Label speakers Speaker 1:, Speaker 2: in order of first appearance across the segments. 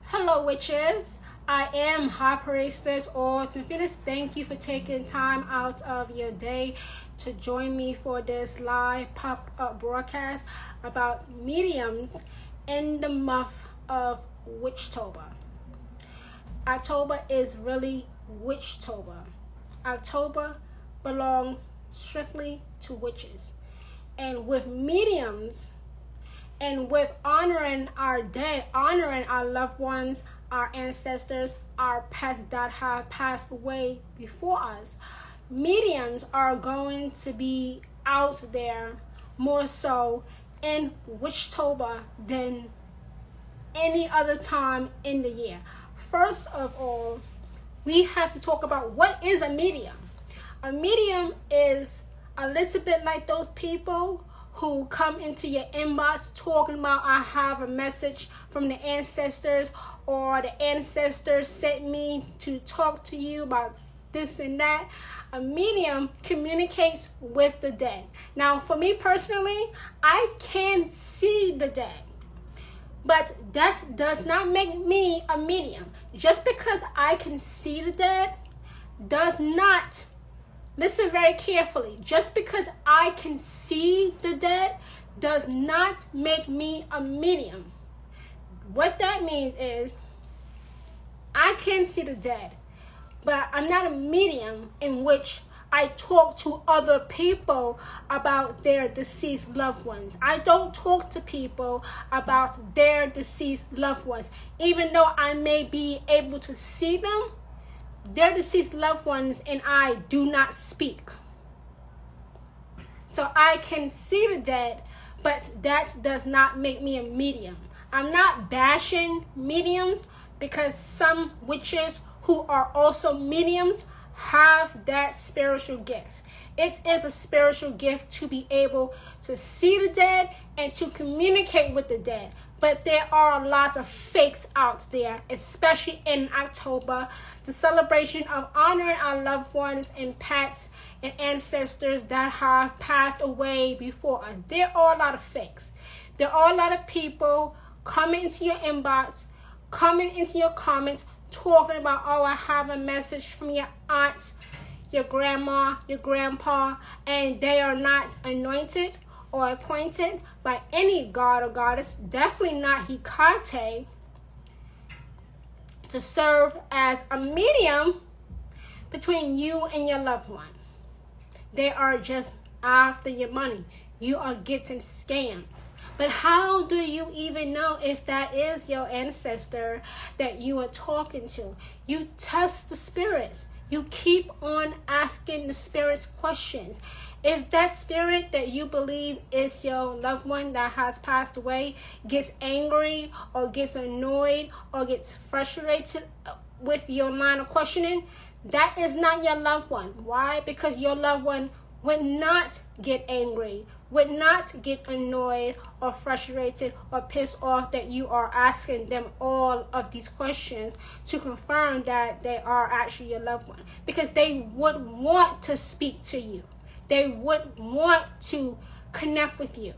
Speaker 1: Hello, witches. I am High Priestess or Phoenix. Thank you for taking time out of your day to join me for this live pop-up broadcast about mediums in the month of Witchtober. October is really Witchtober. October belongs strictly to witches. And with mediums, and with honoring our dead, honoring our loved ones, our ancestors, our pets that have passed away before us, mediums are going to be out there more so in Witchtober than any other time in the year. First of all, we have to talk about what is a medium. A medium is a little bit like those people who come into your inbox talking about, I have a message from the ancestors, or the ancestors sent me to talk to you about this and that. A medium communicates with the dead. Now, for me personally, I can see the dead, but that does not make me a medium. Just because I can see the dead does not, listen very carefully, just because I can see the dead does not make me a medium. What that means is I can see the dead, but I'm not a medium in which I talk to other people about their deceased loved ones. I don't talk to people about their deceased loved ones. Even though I may be able to see them, their deceased loved ones and I do not speak. So I can see the dead, but that does not make me a medium. I'm not bashing mediums, because some witches who are also mediums have that spiritual gift. It is a spiritual gift to be able to see the dead and to communicate with the dead. But there are a lot of fakes out there, especially in October, the celebration of honoring our loved ones and pets and ancestors that have passed away before us. There are a lot of fakes. There are a lot of people coming into your inbox, coming into your comments, talking about, oh, I have a message from your aunt, your grandma, your grandpa, and they are not anointed or appointed by any god or goddess, definitely not Hecate, to serve as a medium between you and your loved one. They are just after your money. You are getting scammed. But how do you even know if that is your ancestor that you are talking to? You test the spirits. You keep on asking the spirits questions. If that spirit that you believe is your loved one that has passed away gets angry or gets annoyed or gets frustrated with your line of questioning, that is not your loved one. Why? Because your loved one would not get angry, would not get annoyed or frustrated or pissed off that you are asking them all of these questions to confirm that they are actually your loved one. Because they would want to speak to you. They would want to connect with you.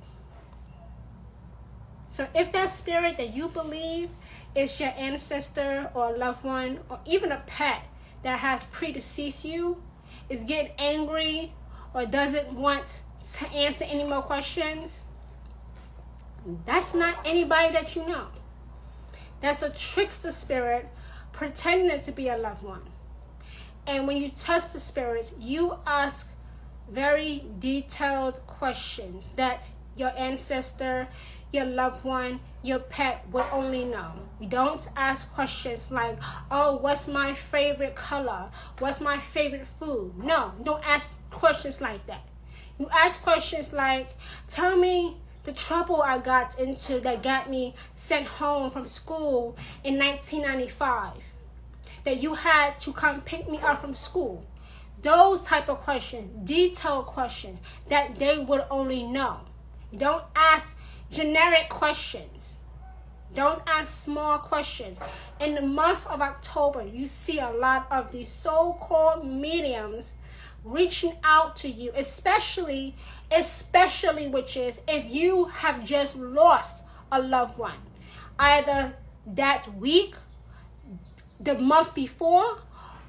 Speaker 1: So if that spirit that you believe is your ancestor or loved one or even a pet that has predeceased you is getting angry or doesn't want to answer any more questions, that's not anybody that you know. That's a trickster spirit pretending to be a loved one. And when you test the spirits, you ask very detailed questions that your ancestor, your loved one, your pet would only know. You don't ask questions like, oh, what's my favorite color? What's my favorite food? No, don't ask questions like that. You ask questions like, tell me the trouble I got into that got me sent home from school in 1995. That you had to come pick me up from school. Those type of questions, detailed questions that they would only know. You don't ask generic questions. Don't ask small questions. In the month of October, you see a lot of these so-called mediums reaching out to you, especially witches, if you have just lost a loved one. Either that week, the month before,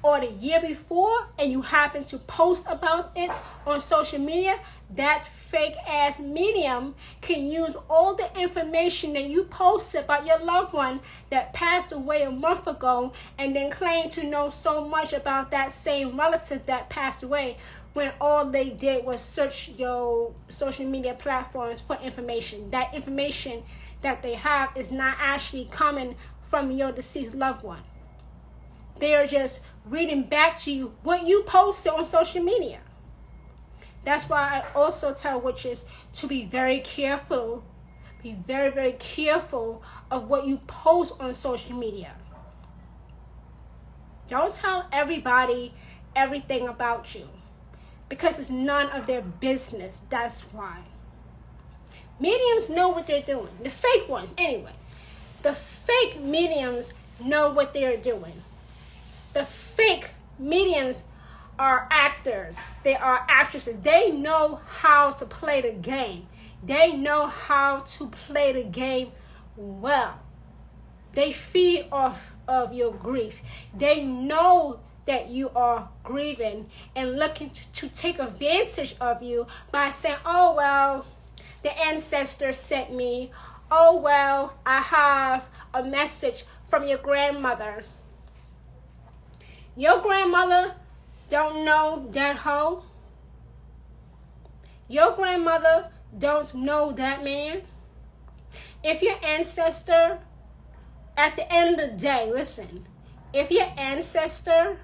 Speaker 1: or the year before, and you happen to post about it on social media, that fake ass medium can use all the information that you posted about your loved one that passed away a month ago, and then claim to know so much about that same relative that passed away, when all they did was search your social media platforms for information. That information that they have is not actually coming from your deceased loved one. They are just reading back to you what you posted on social media. That's why I also tell witches to be very careful. Be very, very careful of what you post on social media. Don't tell everybody everything about you, because it's none of their business. That's why. Mediums know what they're doing. The fake ones, anyway. The fake mediums know what they're doing. The fake mediums are actors. They are actresses. They know how to play the game. They know how to play the game well. They feed off of your grief. They know that you are grieving and looking to take advantage of you by saying, oh, well, the ancestor sent me. Oh, well, I have a message from your grandmother. Your grandmother don't know that hoe. Your grandmother don't know that man. If your ancestor, at the end of the day, listen, if your ancestor,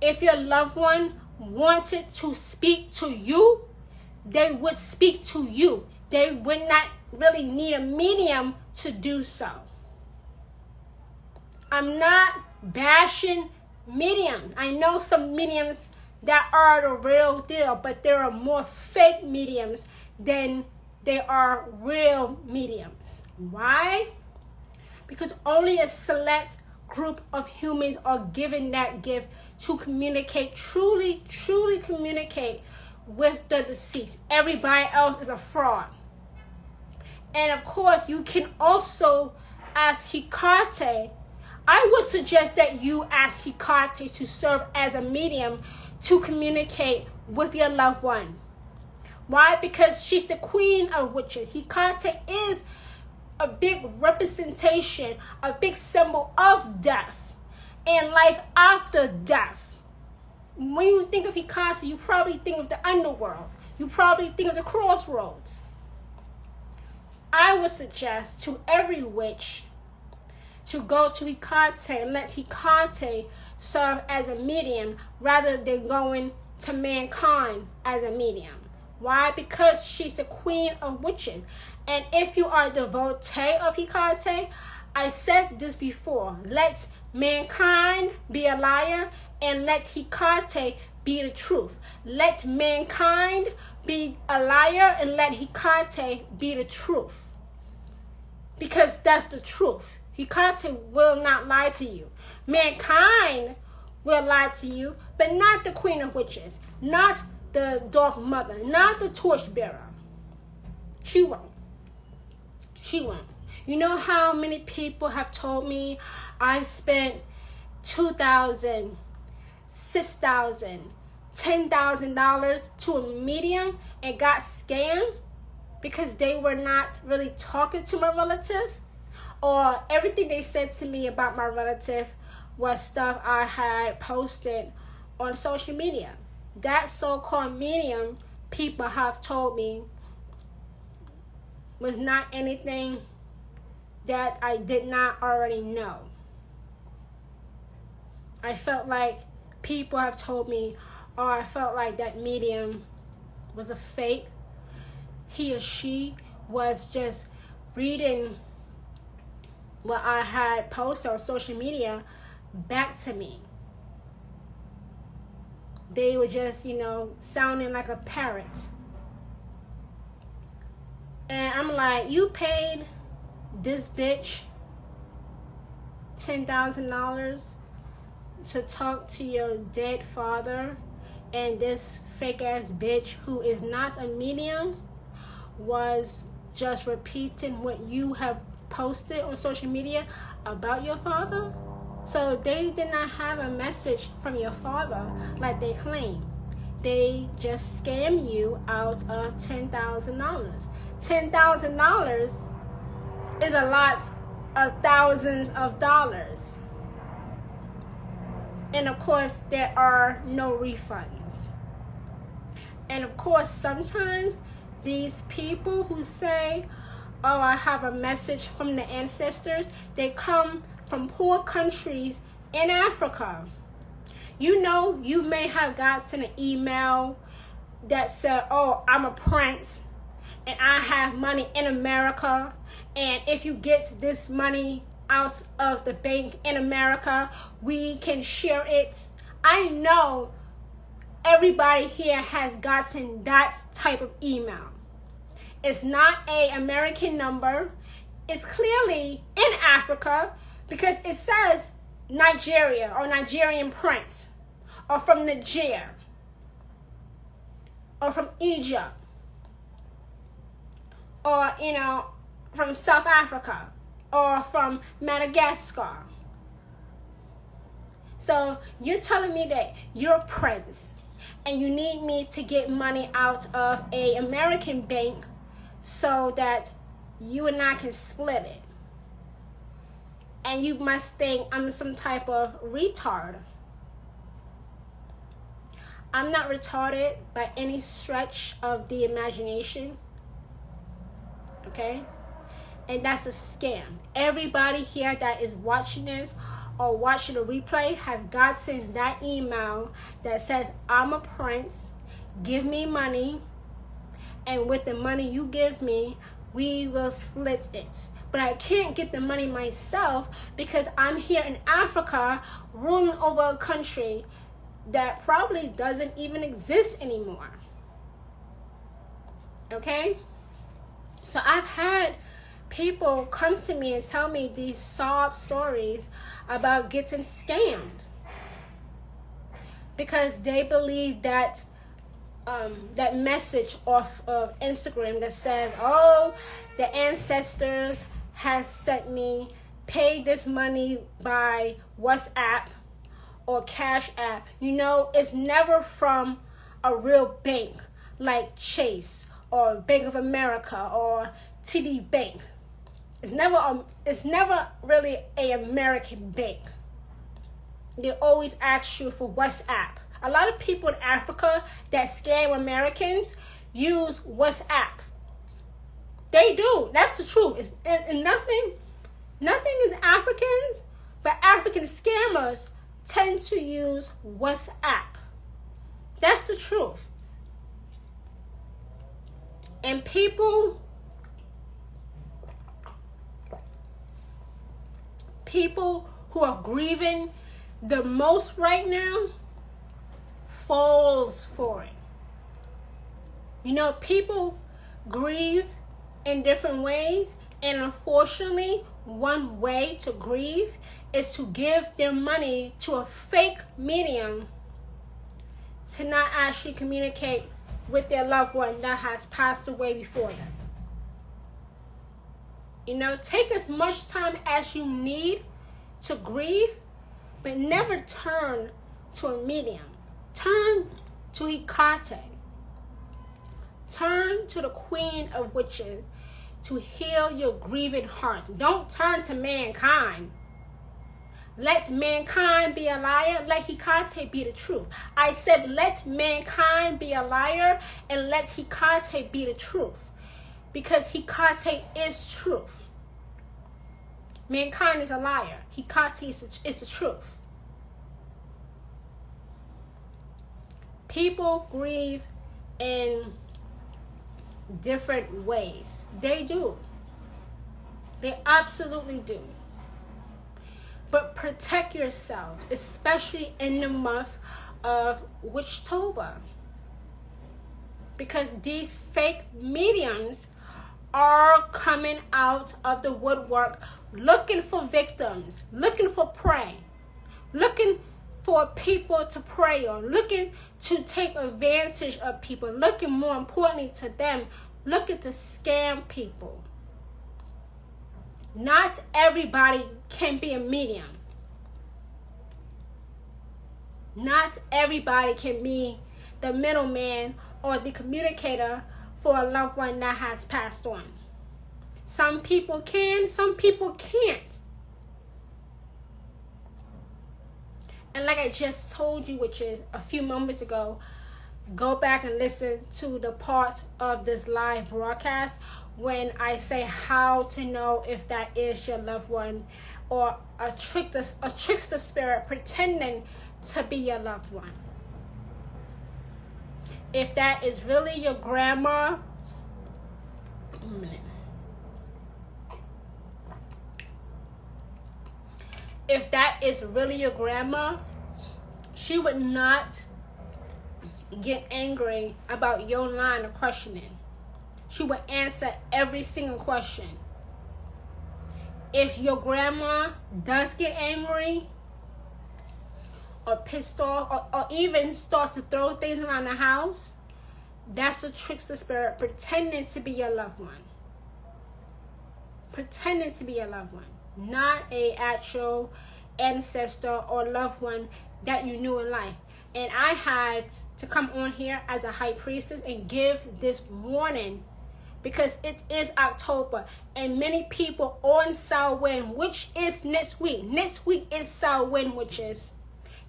Speaker 1: if your loved one wanted to speak to you, they would speak to you. They would not really need a medium to do so. I'm not bashing mediums. I know some mediums that are the real deal, but there are more fake mediums than there are real mediums. Why? Because only a select group of humans are given that gift to communicate, truly communicate with the deceased. Everybody else is a fraud. And of course, you can also ask Hecate. I would suggest that you ask Hecate to serve as a medium to communicate with your loved one. Why? Because she's the queen of witches. Hecate is a big representation, a big symbol of death and life after death. When you think of Hecate, you probably think of the underworld. You probably think of the crossroads. I would suggest to every witch to go to Hecate and let Hecate serve as a medium rather than going to mankind as a medium. Why? Because she's the queen of witches. And if you are a devotee of Hecate, I said this before, let mankind be a liar and let Hecate be the truth. Let mankind be a liar and let Hecate be the truth. Because that's the truth. Hecate will not lie to you. Mankind will lie to you, but not the queen of witches, not the dark mother, not the torchbearer. She won't. She won't. You know how many people have told me I've spent $2,000, $6,000, $10,000 to a medium and got scammed because they were not really talking to my relative, or everything they said to me about my relative was stuff I had posted on social media. That so-called medium, people have told me, was not anything that I did not already know. I felt like people have told me, or I felt like that medium was a fake. He or she was just reading what I had posted on social media back to me. They were just, sounding like a parrot. And I'm like, you paid this bitch $10,000 to talk to your dead father, and this fake ass bitch who is not a medium was just repeating what you have posted on social media about your father. So they did not have a message from your father like they claim. They just scam you out of $10,000. $10,000 is a lot of thousands of dollars. And of course, there are no refunds. And of course, sometimes these people who say, oh, I have a message from the ancestors, they come from poor countries in Africa. You know, you may have gotten an email that said, oh, I'm a prince and I have money in America. And if you get this money out of the bank in America, we can share it. I know everybody here has gotten that type of email. It's not an American number. It's clearly in Africa because it says Nigeria or Nigerian prince, or from Niger, or from Egypt, or from South Africa, or from Madagascar. So you're telling me that you're a prince and you need me to get money out of an American bank so that you and I can split it. And you must think I'm some type of retard. I'm not retarded by any stretch of the imagination. Okay? And that's a scam. Everybody here that is watching this or watching the replay has gotten that email that says, I'm a prince, give me money, and with the money you give me, we will split it. But I can't get the money myself because I'm here in Africa ruling over a country that probably doesn't even exist anymore. Okay? So I've had people come to me and tell me these sob stories about getting scammed because they believe that that message off of Instagram that says, oh, the ancestors has sent me, pay this money by WhatsApp or Cash App. It's never from a real bank like Chase or Bank of America or TD Bank. It's never really an American bank. They always ask you for WhatsApp. A lot of people in Africa that scam Americans use WhatsApp. They do. That's the truth. And nothing is Africans, but African scammers tend to use WhatsApp. That's the truth. And people who are grieving the most right now falls for it. People grieve in different ways, and unfortunately, one way to grieve is to give their money to a fake medium to not actually communicate with their loved one that has passed away before them. Take as much time as you need to grieve, but never turn to a medium. Turn to Hecate. Turn to the Queen of Witches to heal your grieving heart. Don't turn to mankind. Let mankind be a liar. Let Hecate be the truth. I said let mankind be a liar and let Hecate be the truth. Because Hecate is truth. Mankind is a liar. Hecate is the truth. People grieve in different ways. They do. They absolutely do. But protect yourself, especially in the month of WITCHtober. Because these fake mediums are coming out of the woodwork looking for victims, looking for prey, looking for people to prey on, looking to take advantage of people, looking more importantly to them, looking to scam people. Not everybody can be a medium. Not everybody can be the middleman or the communicator for a loved one that has passed on. Some people can, some people can't. And like I just told you, which is a few moments ago, go back and listen to the part of this live broadcast when I say how to know if that is your loved one or a trickster spirit pretending to be your loved one. If that is really your grandma, if that is really your grandma, she would not get angry about your line of questioning. She would answer every single question. If your grandma does get angry or pissed off or even start to throw things around the house, that's a trickster spirit pretending to be your loved one. Pretending to be your loved one. Not a actual ancestor or loved one that you knew in life. And I had to come on here as a high priestess and give this warning because it is October and many people on Samhain, which is next week. Next week is Samhain,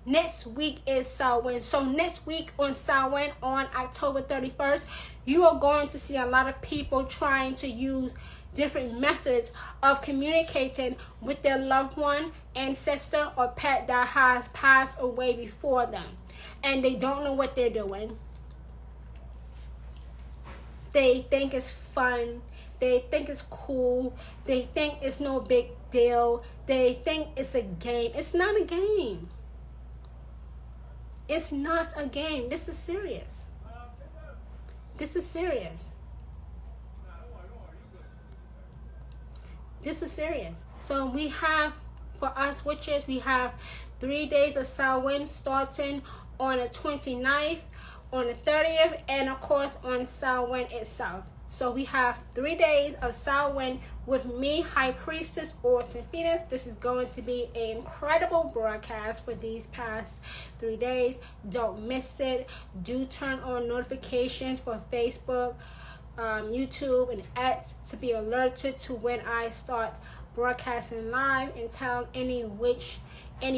Speaker 1: next week is Samhain. So next week on Samhain, on October 31st, you are going to see a lot of people trying to use different methods of communicating with their loved one, ancestor, or pet that has passed away before them. And they don't know what they're doing. They think it's fun. They think it's cool. They think it's no big deal. They think it's a game. It's not a game. It's not a game. This is serious. This is serious. This is serious. So we have, for us witches, we have 3 days of Samhain starting on the 29th, on the 30th, and of course on Samhain itself. So we have 3 days of Samhain with me, High Priestess Autumn Phoenix. This is going to be an incredible broadcast for these past 3 days. Don't miss it. Do turn on notifications for Facebook, YouTube, and X to be alerted to when I start broadcasting live, and tell any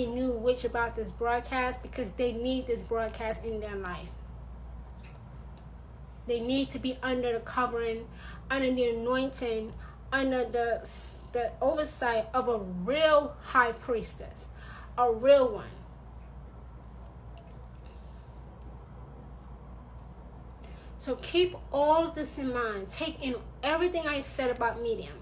Speaker 1: new witch about this broadcast, because they need this broadcast in their life. They need to be under the covering, under the anointing, under the oversight of a real high priestess, a real one. So keep all of this in mind. Take in everything I said about mediums.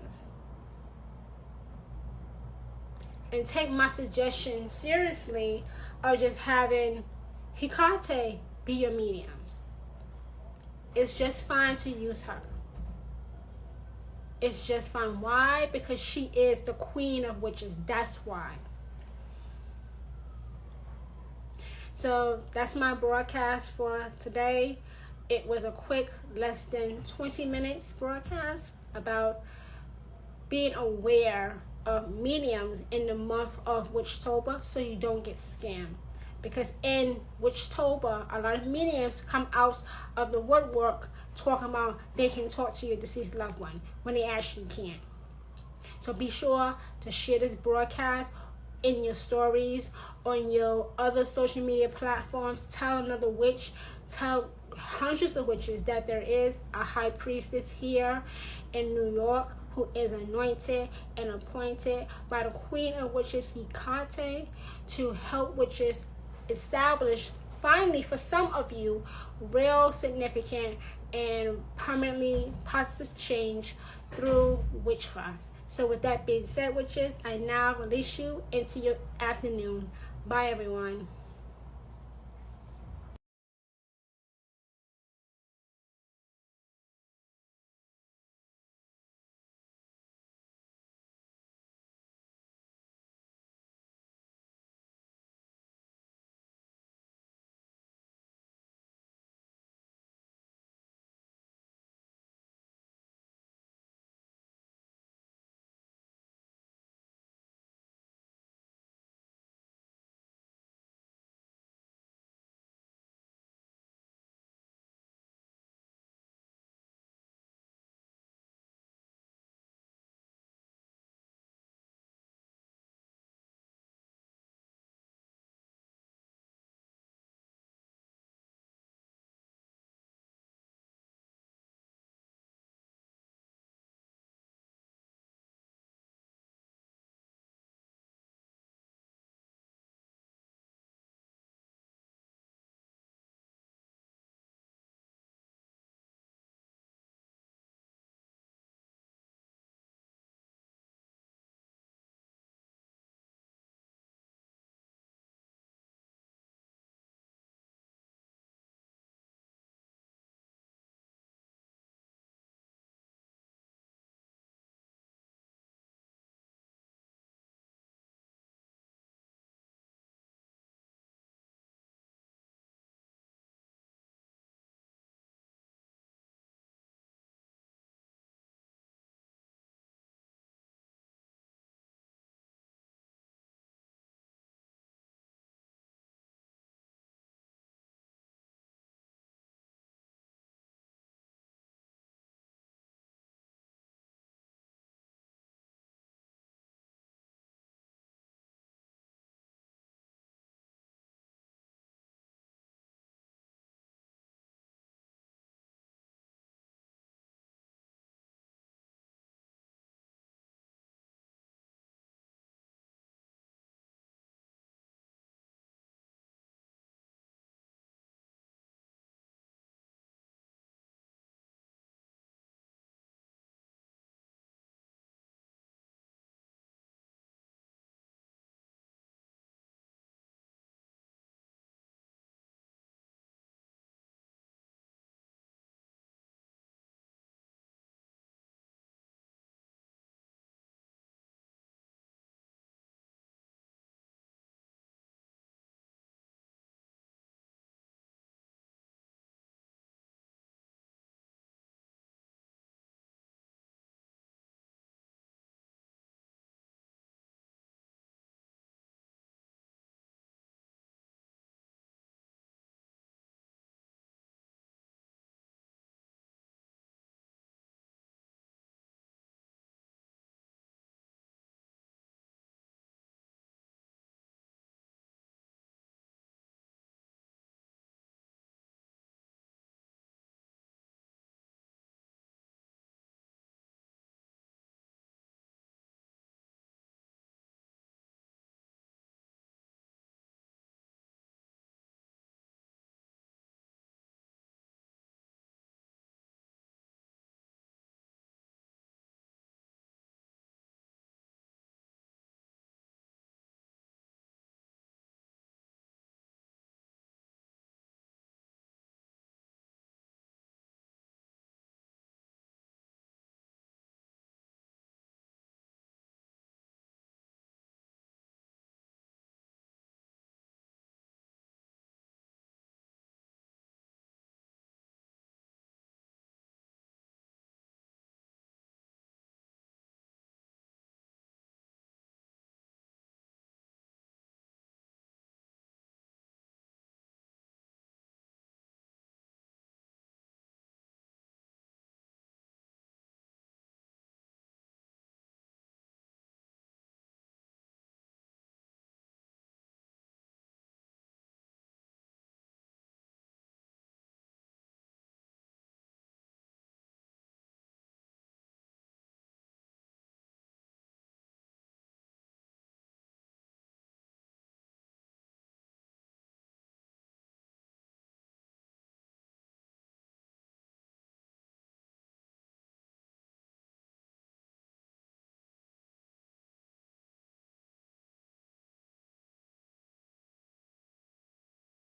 Speaker 1: And take my suggestion seriously of just having Hecate be your medium. It's just fine to use her. It's just fine. Why? Because she is the queen of witches. That's why. So that's my broadcast for today. It was a quick, less than 20 minutes broadcast about being aware of mediums in the month of Witchtober, so you don't get scammed. Because in Witchtober, a lot of mediums come out of the woodwork talking about they can talk to your deceased loved one when they actually can't. So be sure to share this broadcast in your stories, on your other social media platforms. Tell another witch, tell hundreds of witches that there is a high priestess here in New York who is anointed and appointed by the Queen of Witches, Hecate, to help witches establish, finally for some of you, real significant and permanently positive change through witchcraft. So with that being said, witches, I now release you into your afternoon. Bye, everyone.